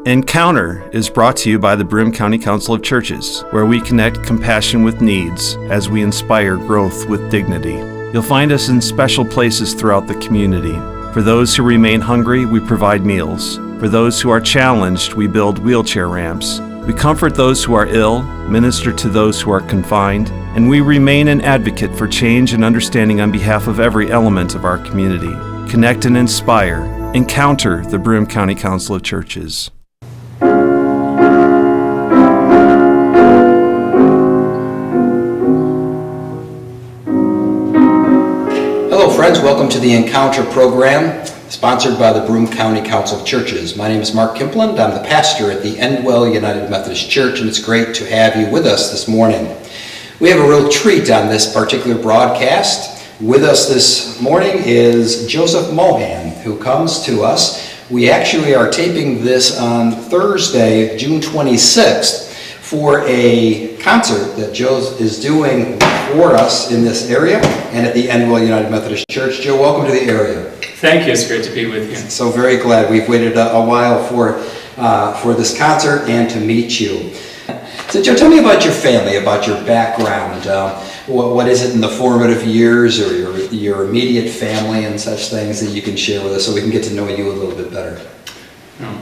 Encounter is brought to you by the Broome County Council of Churches, where we connect compassion with needs as we inspire growth with dignity. You'll find us in special places throughout the community. For those who remain hungry, we provide meals. For those who are challenged, we build wheelchair ramps. We comfort those who are ill, minister to those who are confined, and we remain an advocate for change and understanding on behalf of every element of our community. Connect and inspire. Encounter the Broome County Council of Churches. Hello friends, welcome to the Encounter program, sponsored by the Broome County Council of Churches. My name is Mark Kimpland. I'm the pastor at the Endwell United Methodist Church, and it's great to have you with us this morning. We have a real treat on this particular broadcast. With us this morning is Joseph Mohen, who comes to us. We actually are taping this on Thursday, June 26th, for a concert that Joe is doing for us in this area and at the Endwell United Methodist Church. Joe, welcome to the area. Thank you. It's great to be with you. So very glad. We've waited a while for this concert and to meet you. So Joe, tell me about your family, about your background. What is it in the formative years, or your immediate family and such things that you can share with us so we can get to know you a little bit better?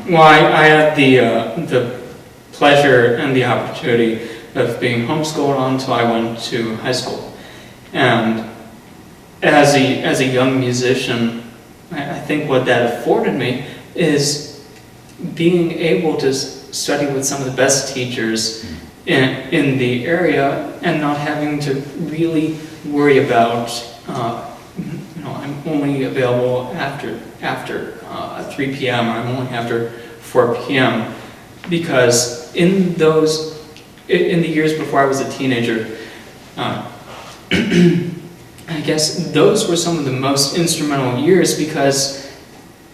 Well, I had the pleasure and the opportunity of being homeschooled until I went to high school. And as a young musician, I think what that afforded me is being able to study with some of the best teachers in the area and not having to really worry about, I'm only available after 3 p.m. or I'm only after 4 p.m. Because in the years before I was a teenager, I guess those were some of the most instrumental years because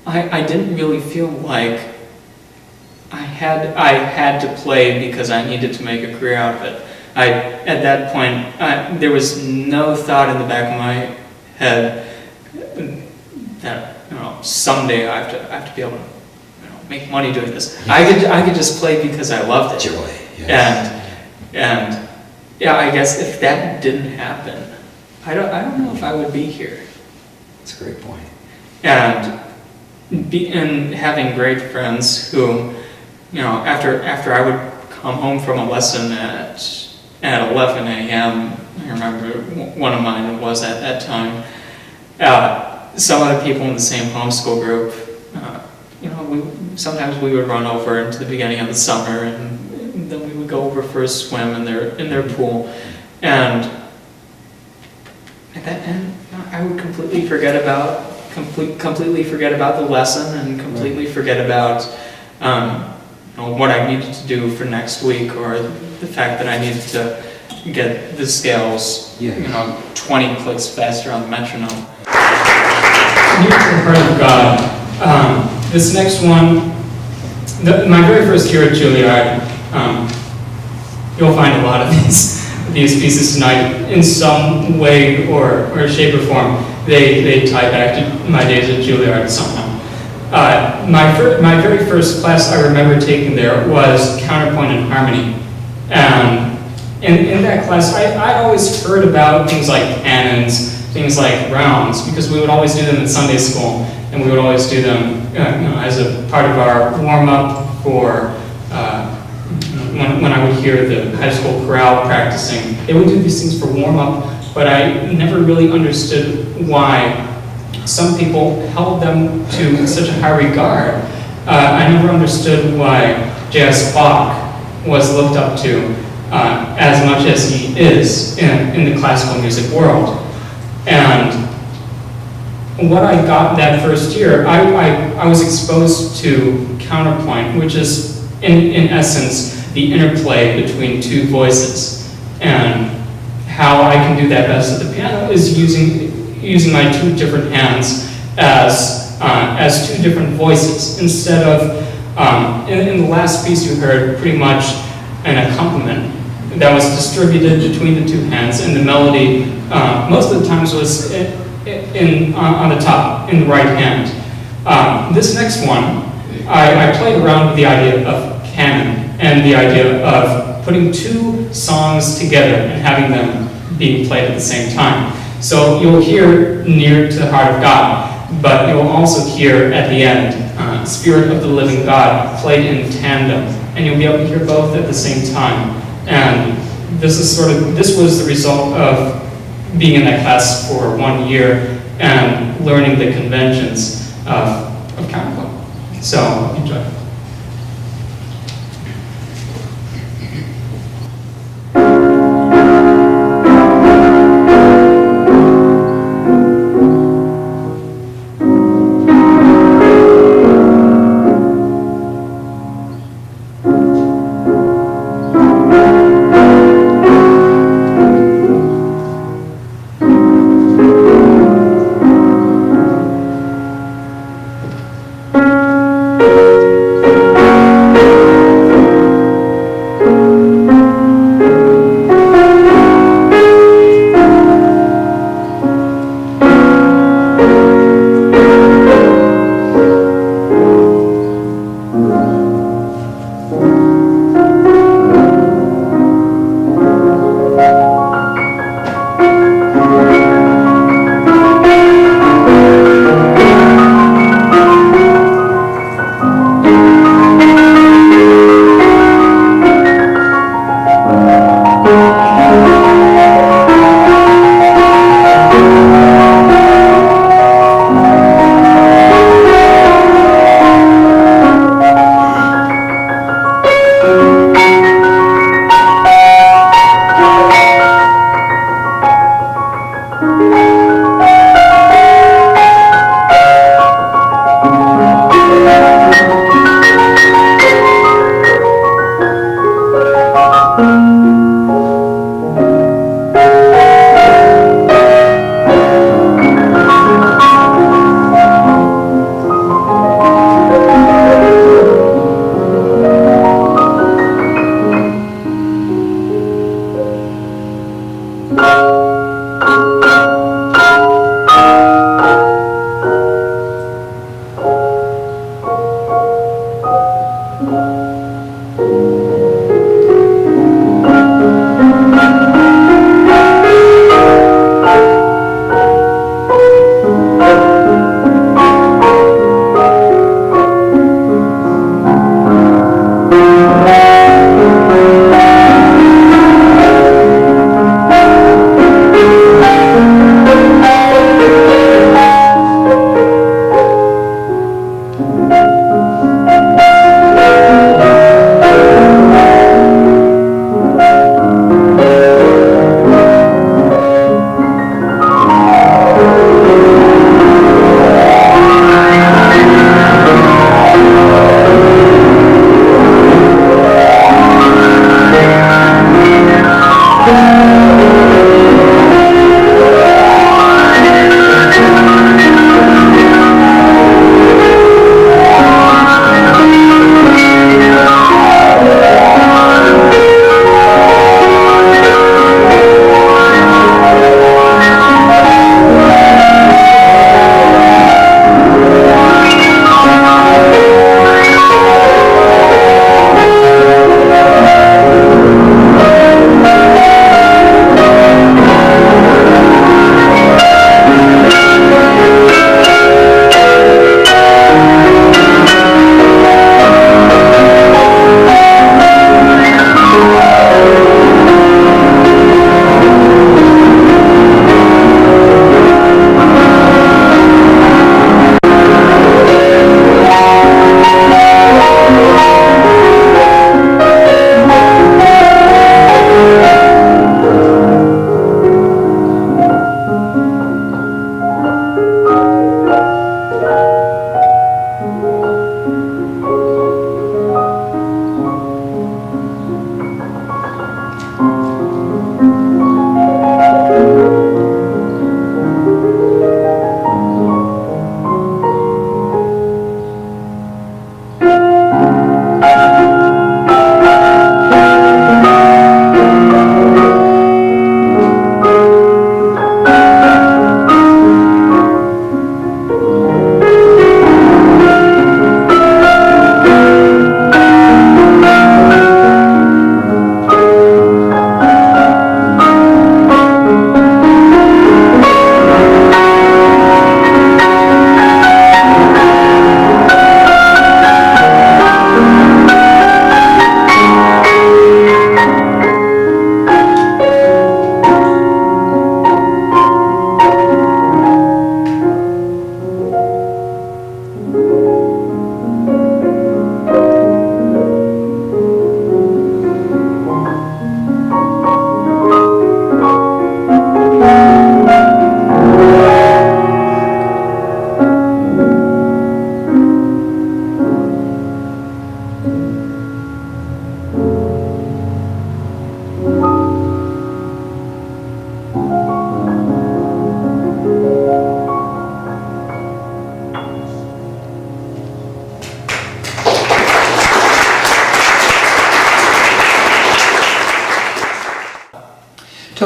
I didn't really feel like I had to play because I needed to make a career out of it. At that point, there was no thought in the back of my head that someday I have to be able to make money doing this. I could just play because I loved it. Joy. Yes. And yeah, I guess if that didn't happen, I don't know if I would be here. That's a great point. And having great friends who, after I would come home from a lesson at 11 a.m., I remember one of mine was at that time, some other people in the same homeschool group, sometimes we would run over into the beginning of the summer, and then we would go over for a swim in their pool, and I would completely forget about the lesson and completely forget about what I needed to do for next week, or the fact that I needed to get the scales 20 clicks faster on the metronome. Near the heart of God. This next one, my very first year at Juilliard, you'll find a lot of these pieces tonight in some way or shape or form. They tie back to my days at Juilliard somehow. My very first class I remember taking there was counterpoint and harmony. And in that class, I always heard about things like canons, things like rounds, because we would always do them in Sunday school, and we would always do them as a part of our warm-up for when I would hear the high school chorale practicing. They would do these things for warm-up, but I never really understood why some people held them to such a high regard. I never understood why J.S. Bach was looked up to as much as he is in the classical music world. And what I got that first year, I was exposed to counterpoint, which is in essence the interplay between two voices. And how I can do that best at the piano is using my two different hands as two different voices, instead of in the last piece you heard pretty much an accompaniment that was distributed between the two hands, and the melody most of the times was on the top in the right hand. This next one I played around with the idea of canon and the idea of putting two songs together and having them being played at the same time. So you'll hear Near to the Heart of God, but you'll also hear at the end Spirit of the Living God played in tandem, and you'll be able to hear both at the same time. And this was the result of being in that class for 1 year and learning the conventions of counterpoint. So enjoy.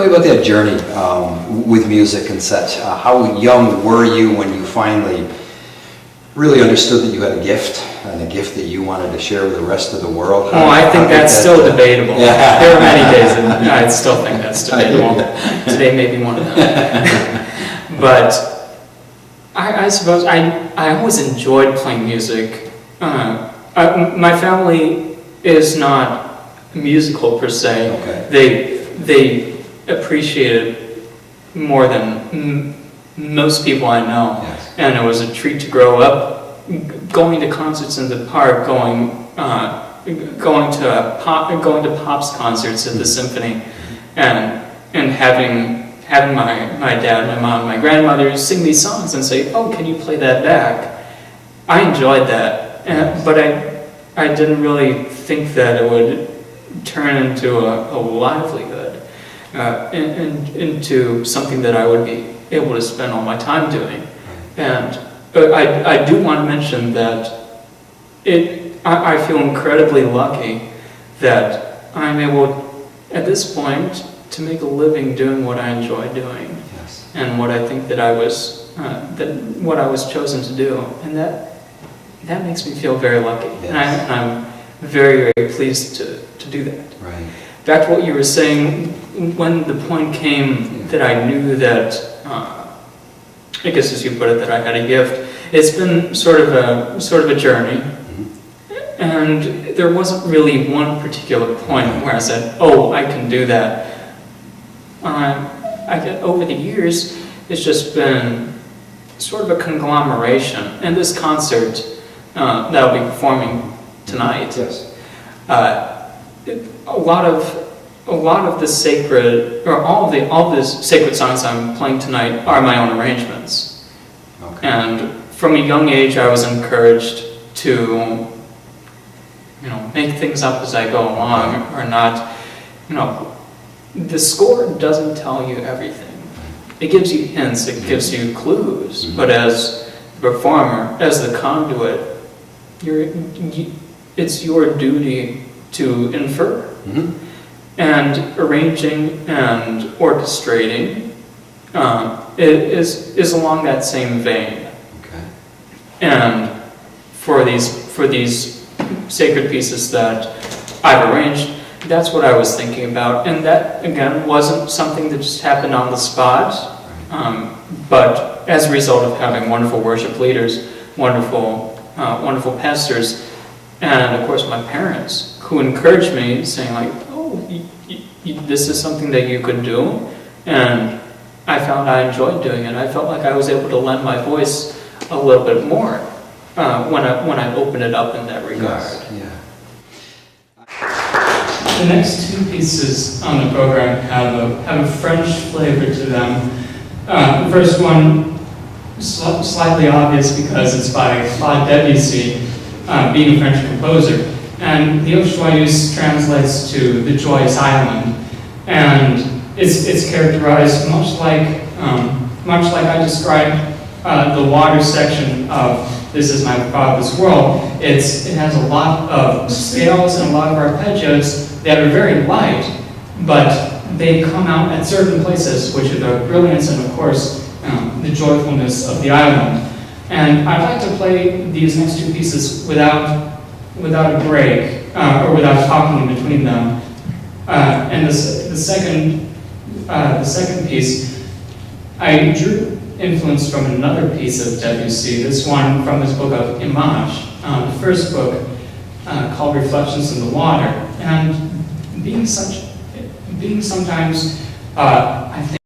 Tell me about that journey with music and such. How young were you when you finally really understood that you had a gift, and a gift that you wanted to share with the rest of the world? I think that's still debatable. Yeah. There are many days that I still think that's debatable. Today may be one of them. But I suppose I always enjoyed playing music. My family is not musical per se. Okay. They appreciate it more than most people I know. Yes. And it was a treat to grow up going to concerts in the park, going to Pop's concerts at the Symphony, and having my dad, my mom, my grandmother sing these songs and say, "Oh, can you play that back?" I enjoyed that, but I didn't really think that it would turn into a livelihood, into something that I would be able to spend all my time doing. And I do want to mention that I feel incredibly lucky that I'm able, at this point, to make a living doing what I enjoy doing. Yes. And what I think that what I was chosen to do. And that makes me feel very lucky. Yes. And I'm very, very pleased to do that. Right. Back to what you were saying, when the point came that I knew that, I guess as you put it, that I had a gift, it's been sort of a journey. And there wasn't really one particular point where I said, "Oh, I can do that." Over the years, it's just been sort of a conglomeration. And this concert that I'll be performing tonight, Yes. a lot of the sacred, or all of the sacred songs I'm playing tonight are my own arrangements. Okay. And from a young age, I was encouraged to, make things up as I go along, or not, the score doesn't tell you everything. It gives you hints, it gives you clues, but as the performer, as the conduit, it's your duty to infer. And arranging and orchestrating is along that same vein. Okay. And for these sacred pieces that I've arranged, that's what I was thinking about. And that, again, wasn't something that just happened on the spot, but as a result of having wonderful worship leaders, wonderful pastors, and of course my parents, who encouraged me, saying like, "Oh, this is something that you could do," and I found I enjoyed doing it. I felt like I was able to lend my voice a little bit more when I opened it up in that regard. Yes. Yeah. The next two pieces on the program have a French flavor to them. The first one, slightly obvious because it's by Claude Debussy, being a French composer. And the Joyeuse translates to the joyous island, and it's characterized much like I described the water section of "This Is My Father's World." It has a lot of scales and a lot of arpeggios that are very light, but they come out at certain places, which are the brilliance and, of course, the joyfulness of the island. And I'd like to play these next two pieces without a break, or without talking in between them. And the second piece, I drew influence from another piece of Debussy, this one from his book of Images, the first book called Reflections in the Water. And being sometimes, I think,